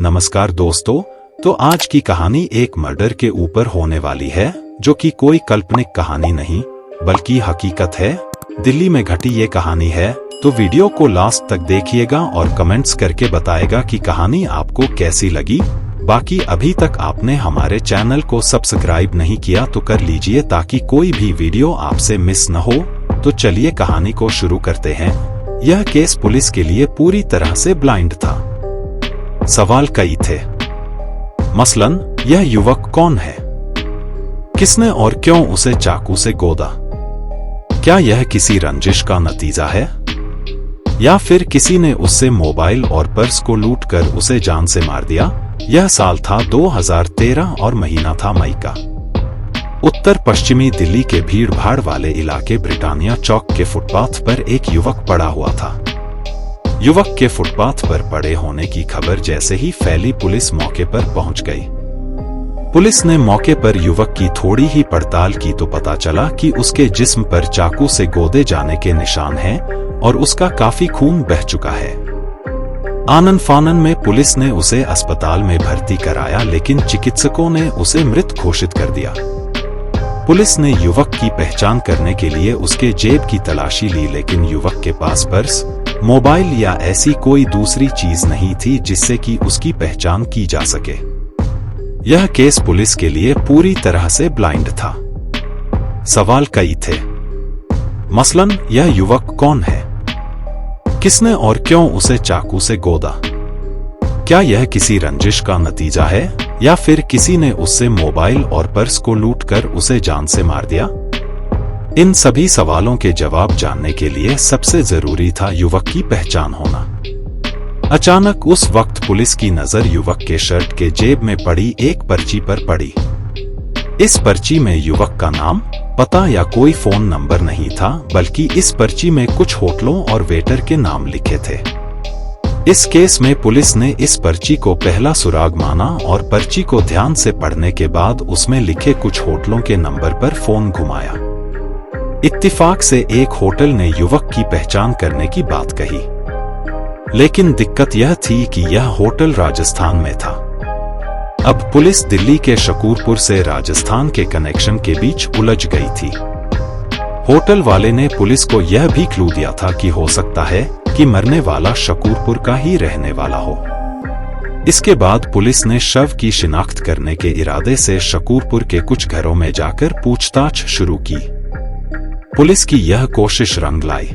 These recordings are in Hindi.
नमस्कार दोस्तों, तो आज की कहानी एक मर्डर के ऊपर होने वाली है, जो कि कोई काल्पनिक कहानी नहीं बल्कि हकीकत है। दिल्ली में घटी ये कहानी है, तो वीडियो को लास्ट तक देखिएगा और कमेंट्स करके बताएगा कि कहानी आपको कैसी लगी। बाकी अभी तक आपने हमारे चैनल को सब्सक्राइब नहीं किया तो कर लीजिए ताकि कोई भी वीडियो आपसे मिस न हो। तो चलिए कहानी को शुरू करते हैं। यह केस पुलिस के लिए पूरी तरह से ब्लाइंड था। सवाल कई थे, मसलन यह युवक कौन है, किसने और क्यों उसे चाकू से गोदा, क्या यह किसी रंजिश का नतीजा है या फिर किसी ने उससे मोबाइल और पर्स को लूटकर उसे जान से मार दिया। यह साल था 2013 और महीना था मई का। उत्तर पश्चिमी दिल्ली के भीड़ भाड़ वाले इलाके ब्रिटानिया चौक के फुटपाथ पर एक युवक पड़ा हुआ था। युवक के फुटपाथ पर पड़े होने की खबर जैसे ही फैली, पुलिस मौके पर पहुंच गई। पुलिस ने मौके पर युवक की थोड़ी ही पड़ताल की तो पता चला कि उसके जिस्म पर चाकू से गोदे जाने के निशान हैं और उसका काफी खून बह चुका है। आनन फानन में पुलिस ने उसे अस्पताल में भर्ती कराया, लेकिन चिकित्सकों ने उसे मृत घोषित कर दिया। पुलिस ने युवक की पहचान करने के लिए उसके जेब की तलाशी ली, लेकिन युवक के पास पर्स, मोबाइल या ऐसी कोई दूसरी चीज नहीं थी जिससे कि उसकी पहचान की जा सके। यह केस पुलिस के लिए पूरी तरह से ब्लाइंड था। सवाल कई थे, मसलन यह युवक कौन है, किसने और क्यों उसे चाकू से गोदा, क्या यह किसी रंजिश का नतीजा है या फिर किसी ने उससे मोबाइल और पर्स को लूटकर उसे जान से मार दिया। इन सभी सवालों के जवाब जानने के लिए सबसे जरूरी था युवक की पहचान होना। अचानक उस वक्त पुलिस की नजर युवक के शर्ट के जेब में पड़ी एक पर्ची पर पड़ी। इस पर्ची में युवक का नाम, पता या कोई फोन नंबर नहीं था, बल्कि इस पर्ची में कुछ होटलों और वेटर के नाम लिखे थे। इस केस में पुलिस ने इस पर्ची को पहला सुराग माना और पर्ची को ध्यान से पढ़ने के बाद उसमें लिखे कुछ होटलों के नंबर पर फोन घुमाया। इत्तिफाक से एक होटल ने युवक की पहचान करने की बात कही, लेकिन दिक्कत यह थी कि यह होटल राजस्थान में था। अब पुलिस दिल्ली के शकूरपुर से राजस्थान के कनेक्शन के बीच उलझ गई थी। होटल वाले ने पुलिस को यह भी क्लू दिया था कि हो सकता है कि मरने वाला शकूरपुर का ही रहने वाला हो। इसके बाद पुलिस ने शव की शिनाख्त करने के इरादे से शकूरपुर के कुछ घरों में जाकर पूछताछ शुरू की। पुलिस की यह कोशिश रंग लाई।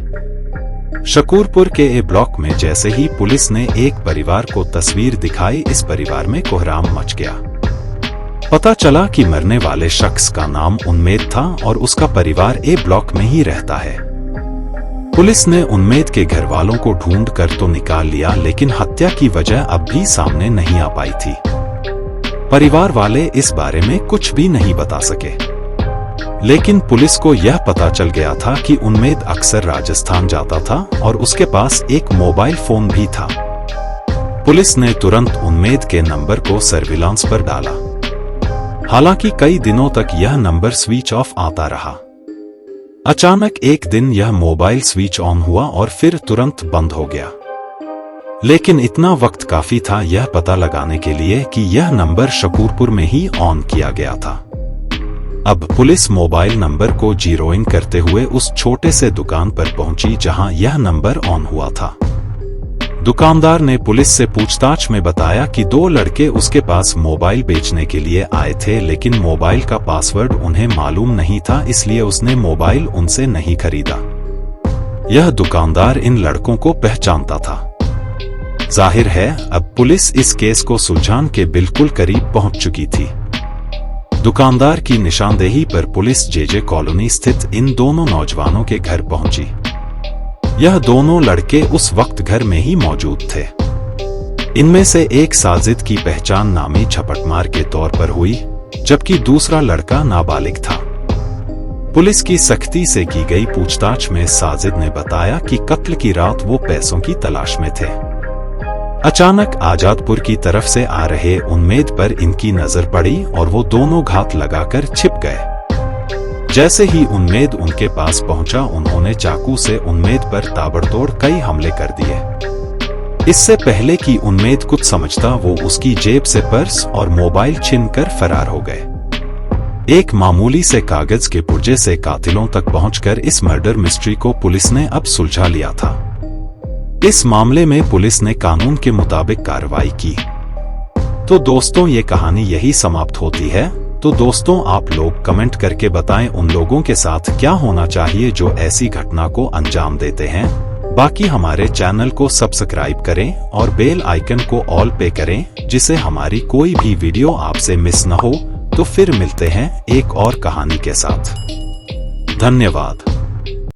शकूरपुर के ए ब्लॉक में जैसे ही पुलिस ने एक परिवार को तस्वीर दिखाई, इस परिवार में कोहराम मच गया। पता चला कि मरने वाले शख्स का नाम उन्मेद था और उसका परिवार ए ब्लॉक में ही रहता है। पुलिस ने उन्मेद के घर वालों को ढूंढ कर तो निकाल लिया, लेकिन हत्या की वजह अब भी सामने नहीं आ पाई थी। परिवार वाले इस बारे में कुछ भी नहीं बता सके, लेकिन पुलिस को यह पता चल गया था कि उन्मेद अक्सर राजस्थान जाता था और उसके पास एक मोबाइल फोन भी था। पुलिस ने तुरंत उन्मेद के नंबर को सर्विलांस पर डाला। हालांकि कई दिनों तक यह नंबर स्विच ऑफ आता रहा। अचानक एक दिन यह मोबाइल स्विच ऑन हुआ और फिर तुरंत बंद हो गया। लेकिन इतना वक्त काफी था यह पता लगाने के लिए कि यह नंबर शकूरपुर में ही ऑन किया गया था। अब पुलिस मोबाइल नंबर को जीरोइंग करते हुए उस छोटे से दुकान पर पहुंची जहां यह नंबर ऑन हुआ था। दुकानदार ने पुलिस से पूछताछ में बताया कि दो लड़के उसके पास मोबाइल बेचने के लिए आए थे, लेकिन मोबाइल का पासवर्ड उन्हें मालूम नहीं था, इसलिए उसने मोबाइल उनसे नहीं खरीदा। यह दुकानदार इन लड़कों को पहचानता था। जाहिर है अब पुलिस इस केस को सुलझाने के बिल्कुल करीब पहुंच चुकी थी। दुकानदार की निशानदेही पर पुलिस जेजे कॉलोनी स्थित इन दोनों नौजवानों के घर पहुंची। यह दोनों लड़के उस वक्त घर में ही मौजूद थे। इनमें से एक साजिद की पहचान नामी झपटमार के तौर पर हुई, जबकि दूसरा लड़का नाबालिग था। पुलिस की सख्ती से की गई पूछताछ में साजिद ने बताया कि कत्ल की रात वो पैसों की तलाश में थे। अचानक आजादपुर की तरफ से आ रहे उन्मेद पर इनकी नजर पड़ी और वो दोनों घात लगाकर छिप गए। जैसे ही उन्मेद उनके पास पहुंचा, उन्होंने चाकू से उन्मेद पर ताबड़तोड़ कई हमले कर दिए। इससे पहले कि उम्मीद कुछ समझता वो उसकी जेब से पर्स और मोबाइल छीनकर फरार हो गए। एक मामूली से कागज के पुर्जे से कातिलों तक पहुंचकर इस मर्डर मिस्ट्री को पुलिस ने अब सुलझा लिया था। इस मामले में पुलिस ने कानून के मुताबिक कार्रवाई की। तो दोस्तों, ये कहानी यही समाप्त होती है। तो दोस्तों, आप लोग कमेंट करके बताएं उन लोगों के साथ क्या होना चाहिए जो ऐसी घटना को अंजाम देते हैं। बाकी हमारे चैनल को सब्सक्राइब करें और बेल आइकन को ऑल पे करें, जिससे हमारी कोई भी वीडियो आपसे मिस न हो। तो फिर मिलते हैं एक और कहानी के साथ। धन्यवाद।